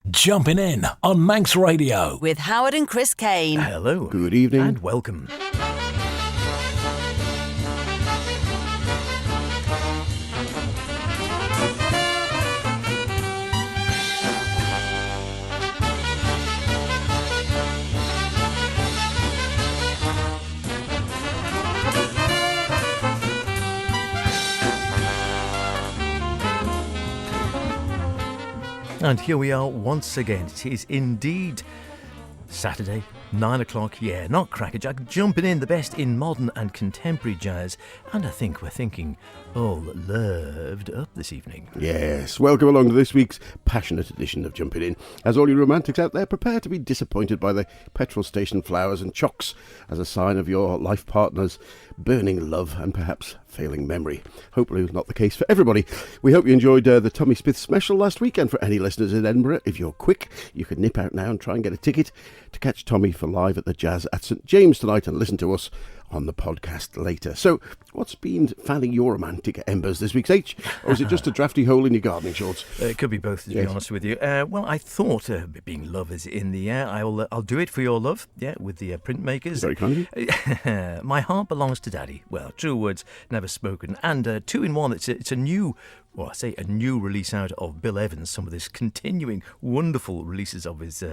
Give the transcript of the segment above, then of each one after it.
Jumpin' In on Manx Radio. With Howard and Chris Kane. Hello. Good evening. And welcome. And here we are once again. It is indeed Saturday, 9 o'clock. Yeah, not crackerjack. Jumping in the best in modern and contemporary jazz. And I think we're thinking all loved up this evening. Yes, welcome along to this week's passionate edition of Jumpin' In. As all you romantics out there, prepare to be disappointed by the petrol station flowers and chocks as a sign of your life partner's burning love and perhaps failing memory. Hopefully it's not the case for everybody. We hope you enjoyed the Tommy Smith special last weekend. For any listeners in Edinburgh, if you're quick, you can nip out now and try and get a ticket to catch Tommy for live at the Jazz at St James tonight and listen to us on the podcast later. So, what's been fanning your romantic embers this week, H? Or is it just a drafty hole in your gardening shorts? It could be both, to be honest with you. Well, I thought, being love is in the air, I'll do it for your love, with the printmakers. Very kind of you. My heart belongs to Daddy. Well, true words never spoken. And two in one, it's a new... Well, I say a new release out of Bill Evans, some of his continuing wonderful releases of his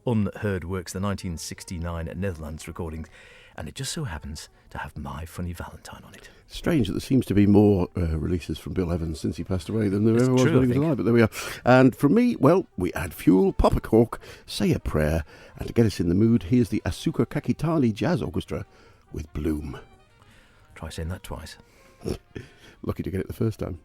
unheard works, the 1969 Netherlands recordings. And it just so happens to have My Funny Valentine on it. Strange that there seems to be more releases from Bill Evans since he passed away than there It's ever was true, when he was alive, but there we are. And from me, well, we add fuel, pop a cork, say a prayer, and to get us in the mood, here's the Asuka Kakitani Jazz Orchestra with Bloom. Try saying that twice. Lucky to get it the first time.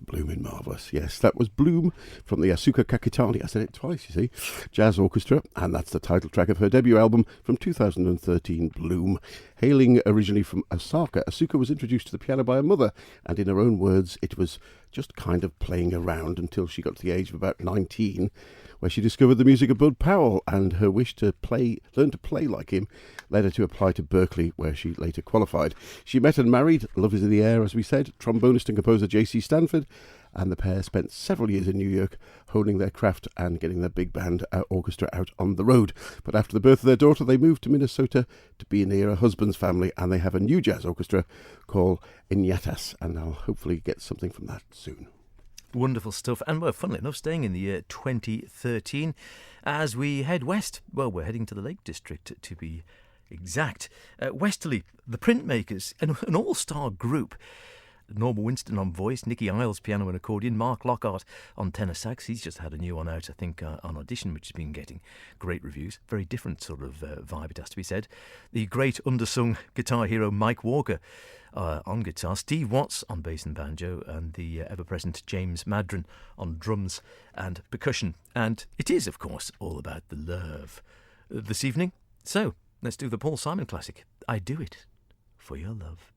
Blooming marvellous. Yes, that was Bloom from the Asuka Kakitani, I said it twice, you see, Jazz Orchestra, and that's the title track of her debut album from 2013, Bloom. Hailing originally from Osaka, Asuka was introduced to the piano by her mother, and in her own words, it was just kind of playing around until she got to the age of about 19, where she discovered the music of Bud Powell, and her wish to learn to play like him led her to apply to Berklee, where she later qualified. She met and married, love is in the air as we said, trombonist and composer J.C. Stanford, and the pair spent several years in New York honing their craft and getting their big band orchestra out on the road. But after the birth of their daughter, they moved to Minnesota to be near her husband's family, and they have a new jazz orchestra called Inyatas, and I'll hopefully get something from that soon. Wonderful stuff. And, well, funnily enough, staying in the year 2013, as we head west, well, we're heading to the Lake District to be exact. Westerly, the Printmakers, an all-star group. Norma Winston on voice, Nicky Isles piano and accordion, Mark Lockhart on tenor sax. He's just had a new one out, I think, on Audition, which has been getting great reviews. Very different sort of vibe, it has to be said. The great undersung guitar hero Mike Walker on guitar, Steve Watts on bass and banjo, and the ever-present James Madron on drums and percussion. And it is, of course, all about the love this evening. So let's do the Paul Simon classic, I Do It For Your Love.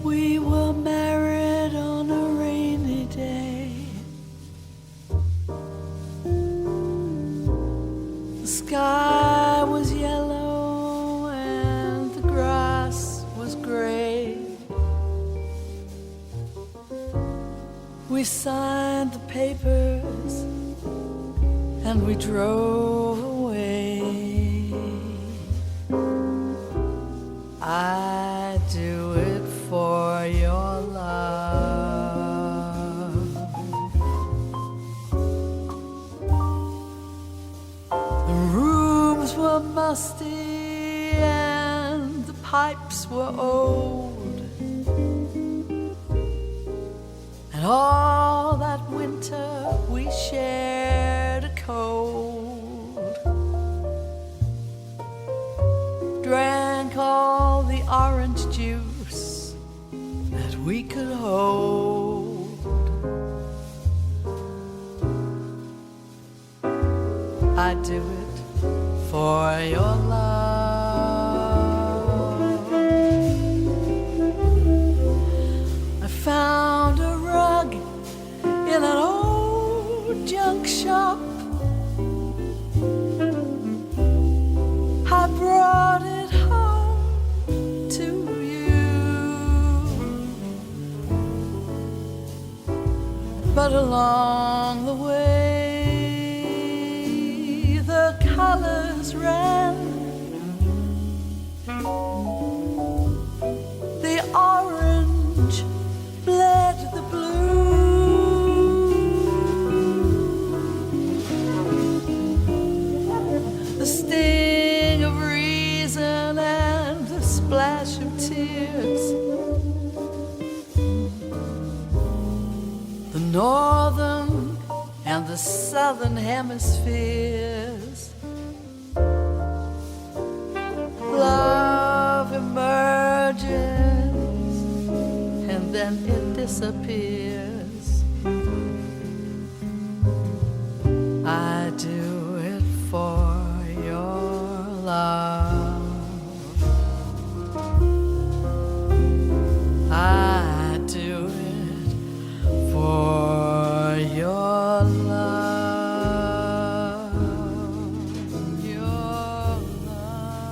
We were married on a rainy day. The sky was yellow and the grass was gray. We signed the papers and we drove away. I do it for your love. The rooms were musty and the pipes were old, and all that winter we shared a cold. Drank all the orange juice that we could hold. I do it for your love. I found a rug in an old junk shop. I brought it home to you, but along the way the colors ran. The orange bled the blue. The sting of reason and the splash of tears. The northern and the southern hemispheres. Love emerges and then it disappears. I do it for your love. I do it for your love. Your love.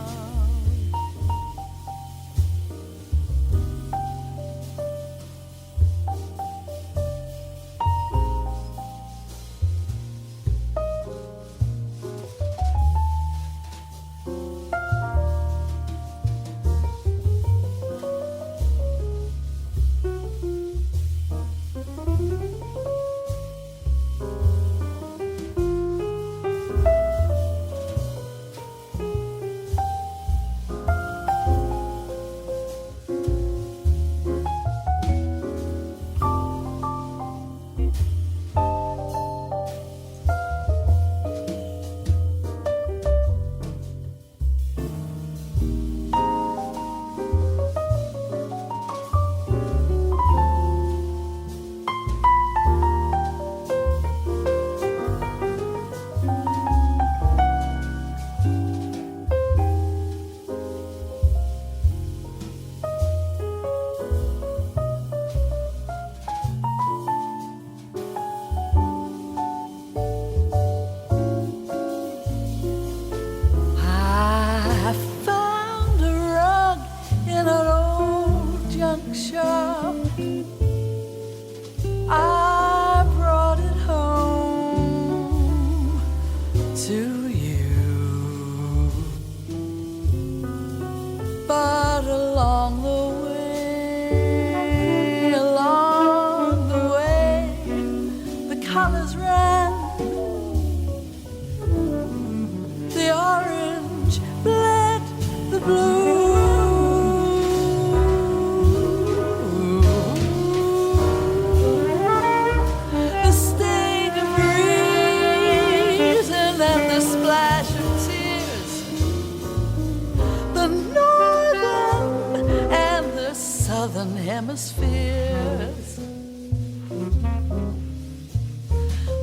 atmospheres.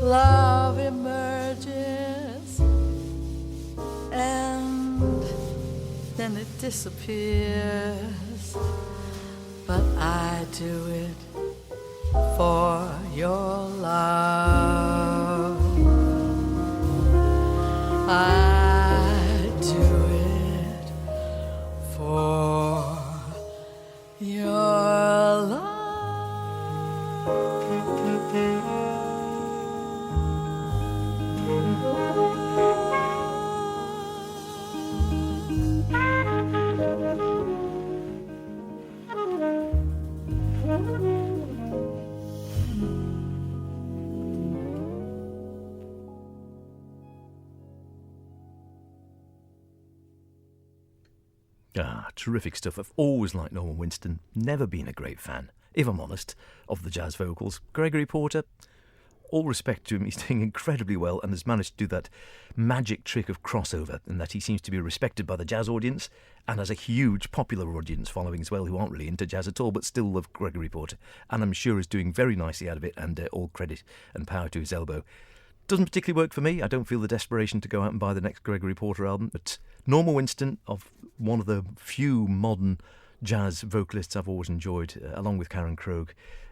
Love emerges and then it disappears. But I do it for your love. I do it for your love. Terrific stuff. I've always liked Norman Winston, never been a great fan, if I'm honest, of the jazz vocals. Gregory Porter, all respect to him, he's doing incredibly well and has managed to do that magic trick of crossover, in that he seems to be respected by the jazz audience and has a huge popular audience following as well, who aren't really into jazz at all but still love Gregory Porter, and I'm sure is doing very nicely out of it, and all credit and power to his elbow. Doesn't particularly work for me. I don't feel the desperation to go out and buy the next Gregory Porter album, but Norman Winston, of one of the few modern jazz vocalists I've always enjoyed, along with Karen Krogh,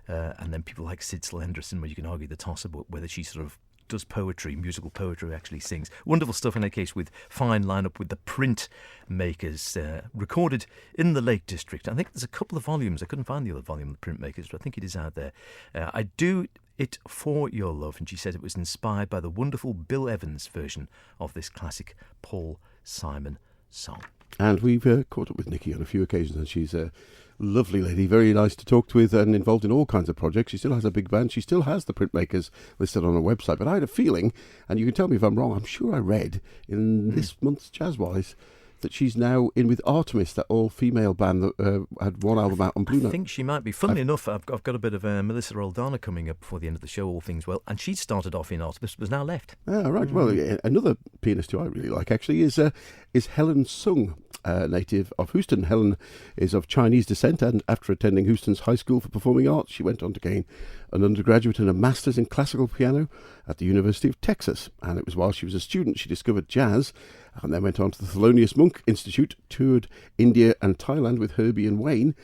and then people like Sidsel Henderson, where you can argue the toss about whether she sort of does poetry, musical poetry, actually sings. Wonderful stuff in a case with fine lineup with the Print Makers, recorded in the Lake District. I think there's a couple of volumes. I couldn't find the other volume of the Print Makers, but I think it is out there. I do it for your love, and she said it was inspired by the wonderful Bill Evans version of this classic Paul Simon song. And we've caught up with Nikki on a few occasions, and she's a lovely lady, very nice to talk with, and involved in all kinds of projects. She still has a big band. She still has the Printmakers listed on her website. But I had a feeling, and you can tell me if I'm wrong, I'm sure I read in this month's Jazzwise that she's now in with Artemis, that all-female band that had one album out on Blue Note. I think she might be. Funnily enough, I've got a bit of Melissa Roldana coming up before the end of the show, all things well, and she started off in Artemis, but has now left. Ah, right. Well, another pianist who I really like, actually, is Helen Sung, native of Houston. Helen is of Chinese descent, and after attending Houston's High School for Performing Arts, she went on to gain an undergraduate and a master's in classical piano at the University of Texas. And it was while she was a student she discovered jazz, and then went on to the Thelonious Monk Institute, toured India and Thailand with Herbie and Wayne,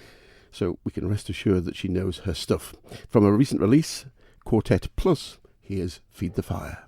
so we can rest assured that she knows her stuff. From a recent release, Quartet Plus, here's Feed the Fire.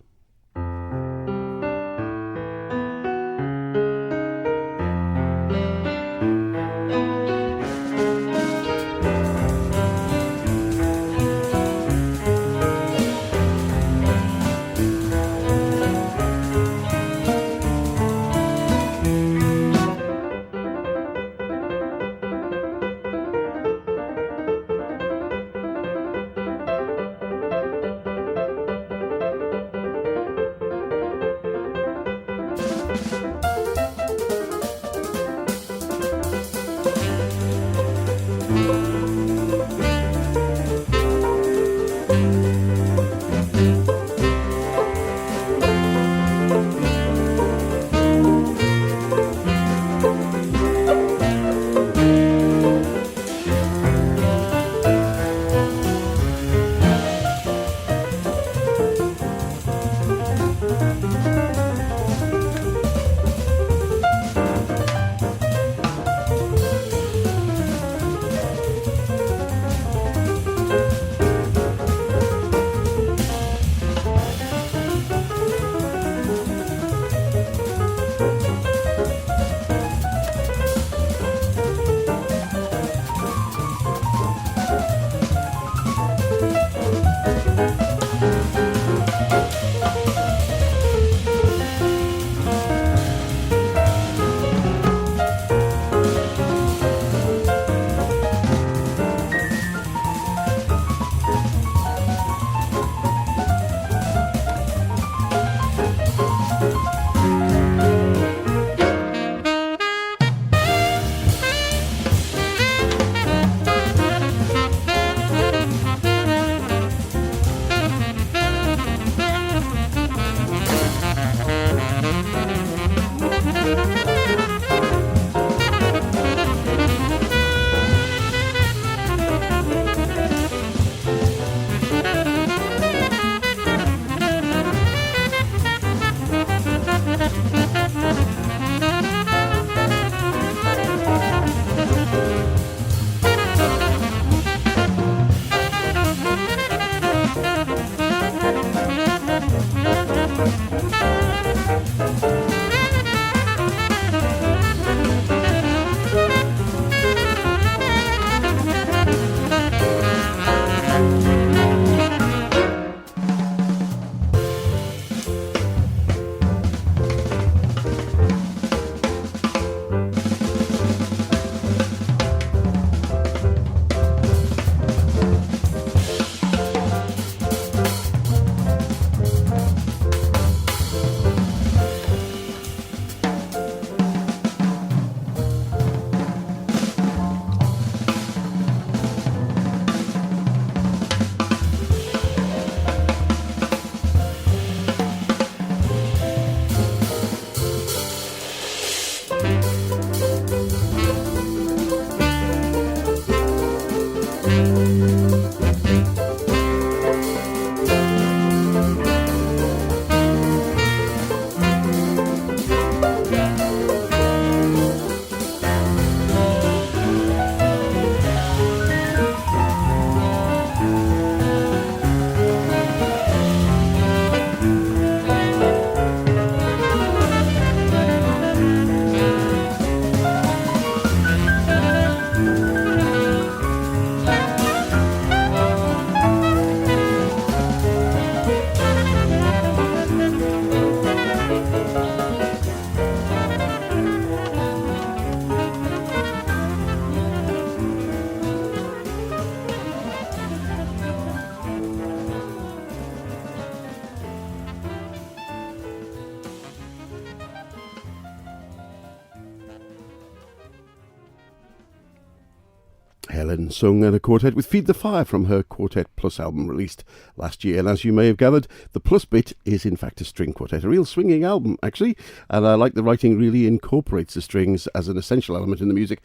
Helen sung and a quartet with Feed the Fire from her Quartet Plus album released last year. And as you may have gathered, the plus bit is in fact a string quartet, a real swinging album actually, and I like the writing really incorporates the strings as an essential element in the music,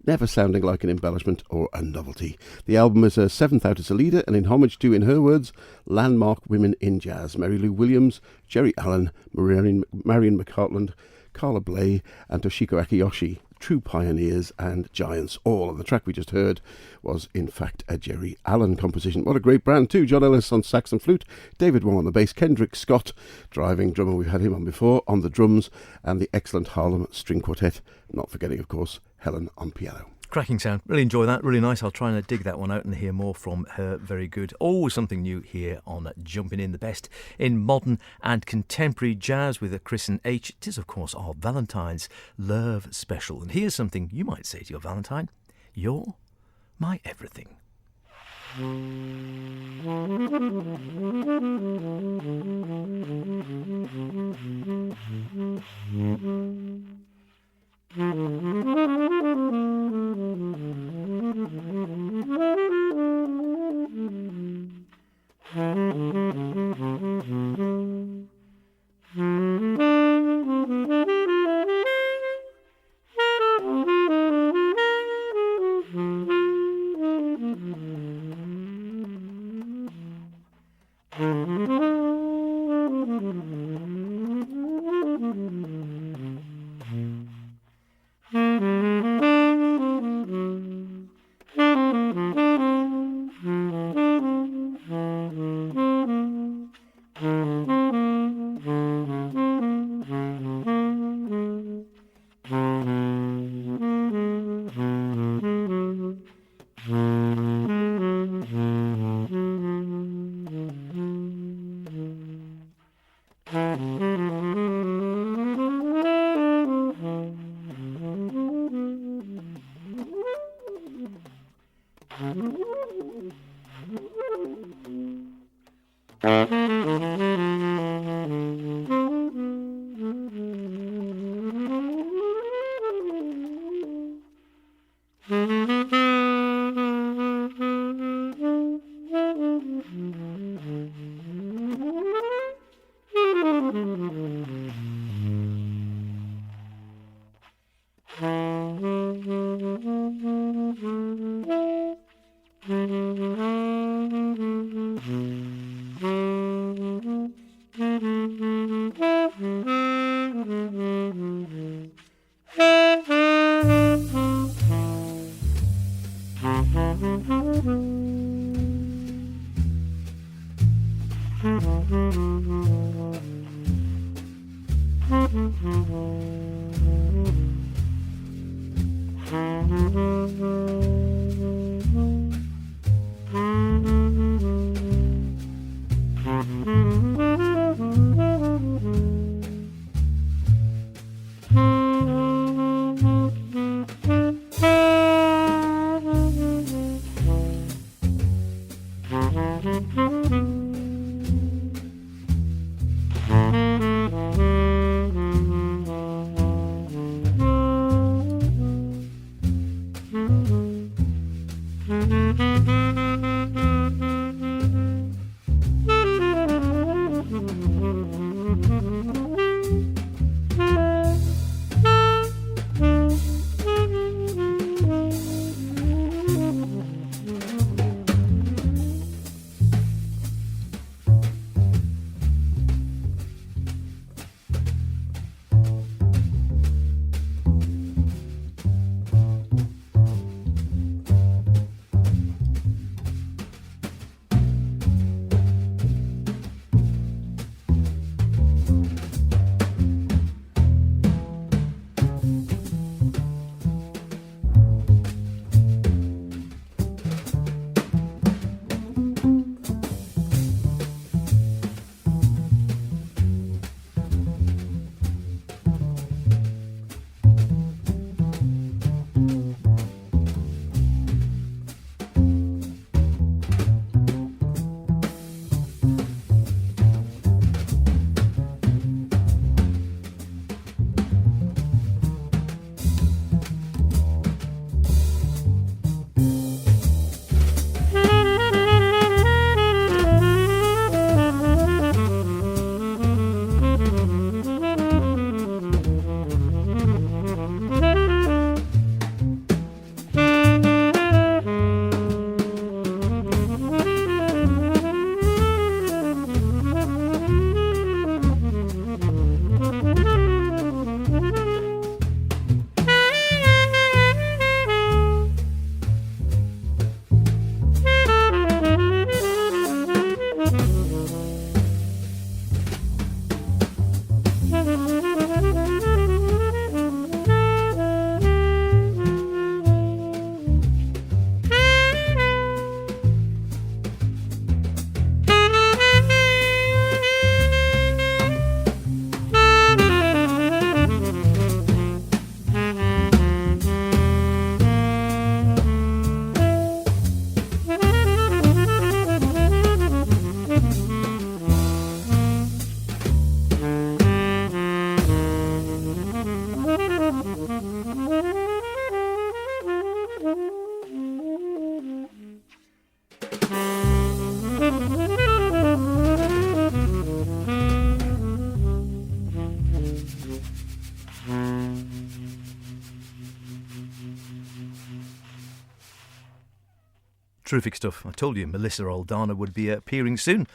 never sounding like an embellishment or a novelty. The album is a seventh out as a leader, and in homage to, in her words, landmark women in jazz, Mary Lou Williams, Jerry Allen, Marion McCartland, Carla Bley and Toshiko Akiyoshi, true pioneers and giants all. And the track we just heard was in fact a Jerry Allen composition. What a great brand too. John Ellis on sax and flute, David Wong on the bass, Kendrick Scott, driving drummer, we've had him on before, on the drums, and the excellent Harlem String Quartet, not forgetting of course Helen on piano. Cracking sound. Really enjoy that. Really nice. I'll try and dig that one out and hear more from her. Very good. Always something new here on Jumping In, the best in modern and contemporary jazz with Chris and H. It is, of course, our Valentine's Love Special. And here's something you might say to your Valentine. You're my everything. Terrific stuff. I told you Melissa Aldana would be appearing soon.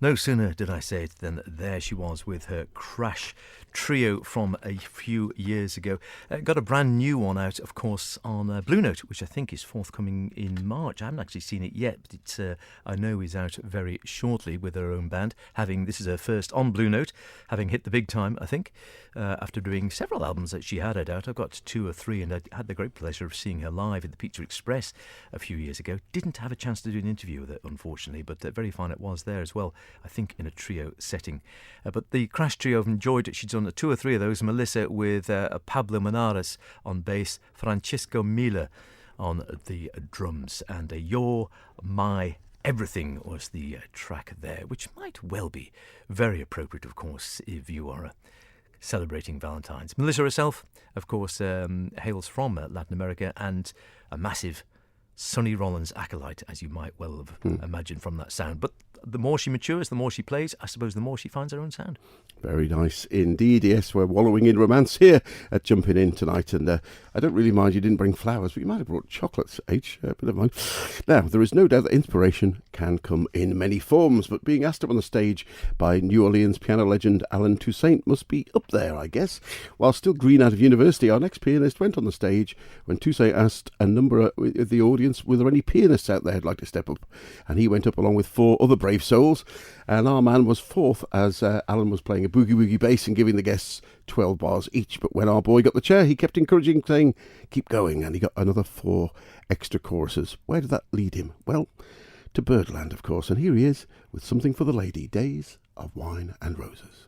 No sooner did I say it than there she was with her Crash trio from a few years ago. Got a brand new one out, of course, on Blue Note, which I think is forthcoming in March. I haven't actually seen it yet, but it's I know is out very shortly with her own band. This is her first on Blue Note, having hit the big time, I think, after doing several albums that she had, I doubt. I've got 2 or 3, and I had the great pleasure of seeing her live at the Pizza Express a few years ago. Didn't have a chance to do an interview with her, unfortunately, but very fine it was there as well, I think in a trio setting. But the Crash trio have enjoyed it. She's done 2 or 3 of those. Melissa with Pablo Menares on bass, Francisco Mila on the drums, and You're My Everything was the track there, which might well be very appropriate, of course, if you are celebrating Valentine's. Melissa herself, of course, hails from Latin America and a massive Sonny Rollins acolyte, as you might well have imagined from that sound. But the more she matures, the more she plays, I suppose the more she finds her own sound. Very nice indeed. Yes, we're wallowing in romance here at Jumpin' In tonight, and I don't really mind you didn't bring flowers, but you might have brought chocolates, H, but never mind. Now, there is no doubt that inspiration can come in many forms, but being asked up on the stage by New Orleans piano legend Alan Toussaint must be up there, I guess. While still green out of university, our next pianist went on the stage when Toussaint asked a number of the audience, were there any pianists out there who'd like to step up? And he went up along with 4 other brave souls, and our man was 4th as Alan was playing a boogie-woogie bass and giving the guests 12 bars each. But when our boy got the chair, he kept encouraging, saying, keep going, and he got another 4 extra choruses. Where did that lead him? Well, to Birdland, of course, and here he is with something for the lady, Days of Wine and Roses.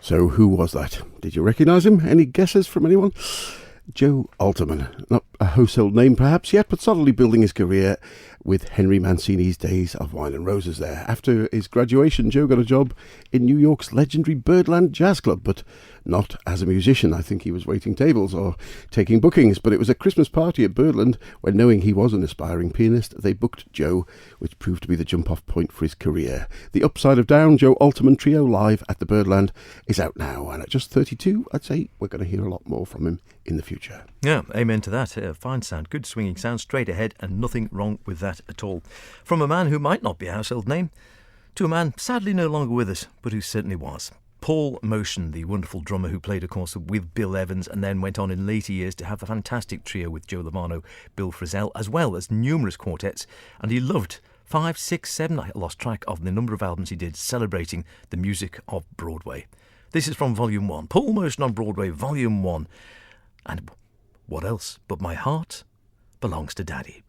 So who was that? Did you recognise him? Any guesses from anyone? Joe Alterman. Not a household name perhaps yet, but solidly building his career with Henry Mancini's Days of Wine and Roses there. After his graduation, Joe got a job in New York's legendary Birdland Jazz Club, but not as a musician. I think he was waiting tables or taking bookings, but it was a Christmas party at Birdland when, knowing he was an aspiring pianist, they booked Joe, which proved to be the jump-off point for his career. The Upside of Down Joe Alterman Trio live at the Birdland is out now, and at just 32, I'd say we're going to hear a lot more from him in the future. Yeah, amen to that. Fine sound, good swinging sound, straight ahead, and nothing wrong with that at all. From a man who might not be a household name to a man sadly no longer with us, but who certainly was. Paul Motion, the wonderful drummer who played, of course, with Bill Evans and then went on in later years to have the fantastic trio with Joe Lovano, Bill Frisell, as well as numerous quartets. And he loved 5, 6, 7, I lost track of the number of albums he did celebrating the music of Broadway. This is from Volume 1. Paul Motion on Broadway, Volume 1. And what else but My Heart Belongs to Daddy.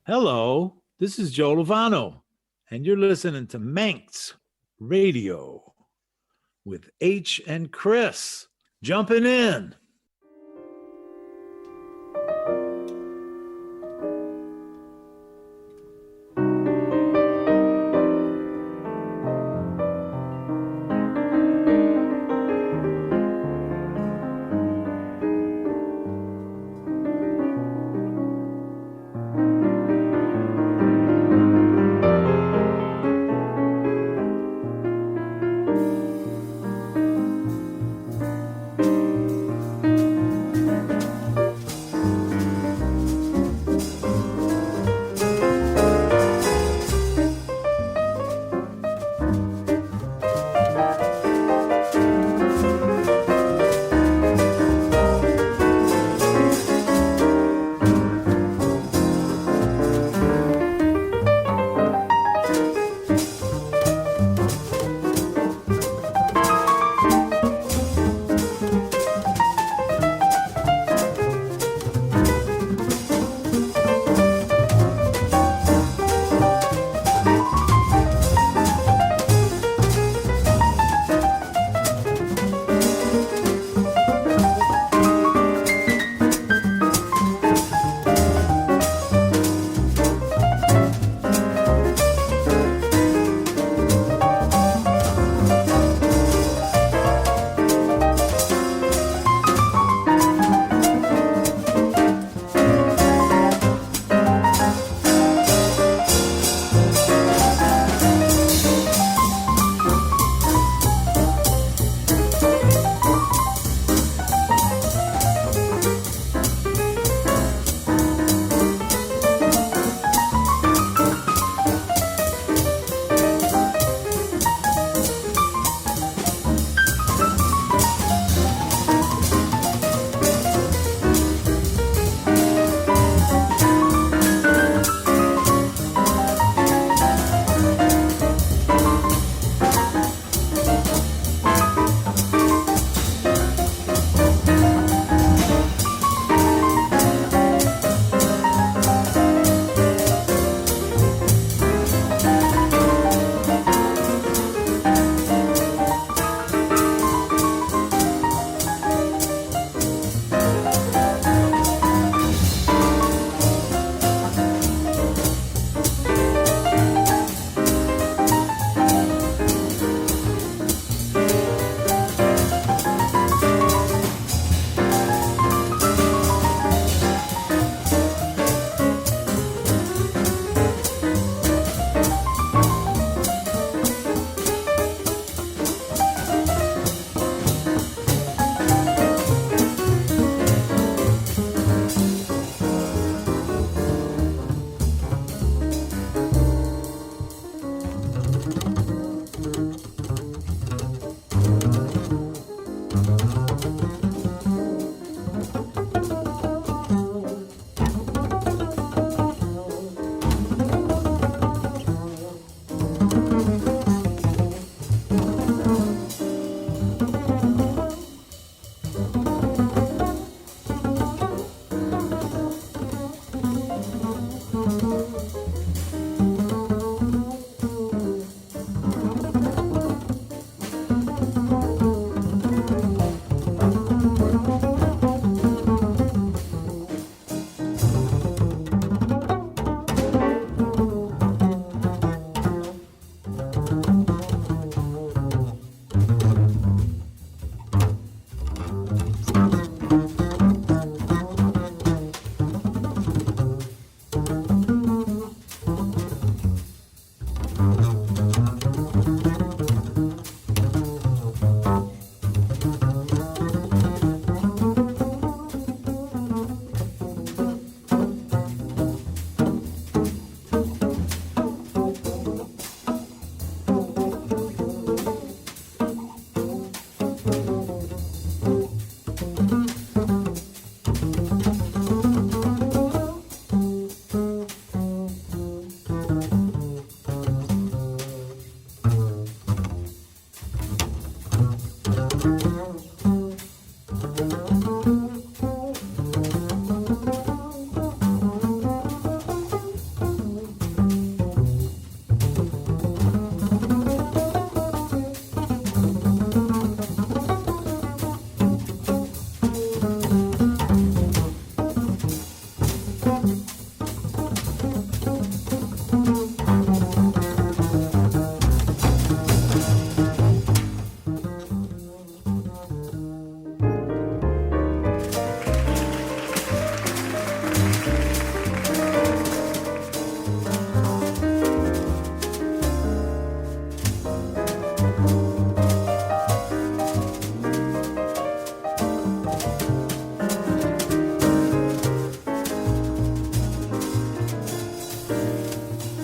Hello, this is Joe Lovano, and you're listening to Manx Radio with H and Chris. Jumping in.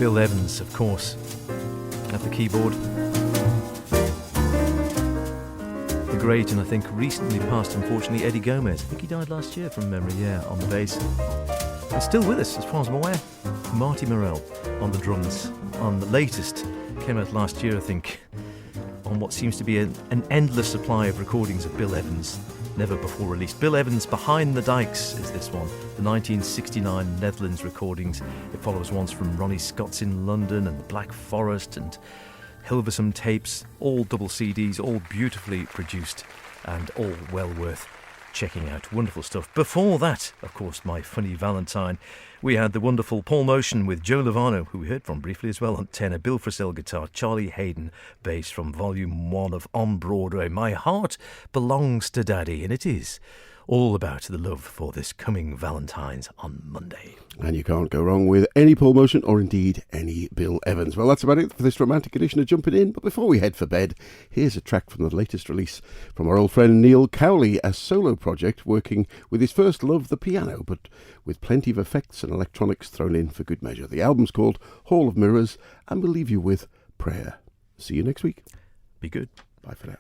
Bill Evans, of course, at the keyboard. The great and I think recently passed, unfortunately, Eddie Gomez. I think he died last year from memory, on the bass. And still with us, as far as I'm aware, Marty Morell on the drums. On the latest, came out last year, I think, on what seems to be an endless supply of recordings of Bill Evans, never before released. Bill Evans' Behind the Dikes is this one, the 1969 Netherlands recordings. It follows ones from Ronnie Scott's in London and the Black Forest and Hilversum tapes, all double CDs, all beautifully produced and all well worth checking out. Wonderful stuff. Before that, of course, my funny Valentine, we had the wonderful Paul Motion with Joe Lovano, who we heard from briefly as well on tenor, Bill Frisell guitar, Charlie Hayden bass from Volume 1 of On Broadway. My Heart Belongs to Daddy, and it is all about the love for this coming Valentine's on Monday. And you can't go wrong with any Paul Motion or indeed any Bill Evans. Well, that's about it for this romantic edition of Jumpin' In. But before we head for bed, here's a track from the latest release from our old friend Neil Cowley, a solo project working with his first love, the piano, but with plenty of effects and electronics thrown in for good measure. The album's called Hall of Mirrors, and we'll leave you with Prayer. See you next week. Be good. Bye for now.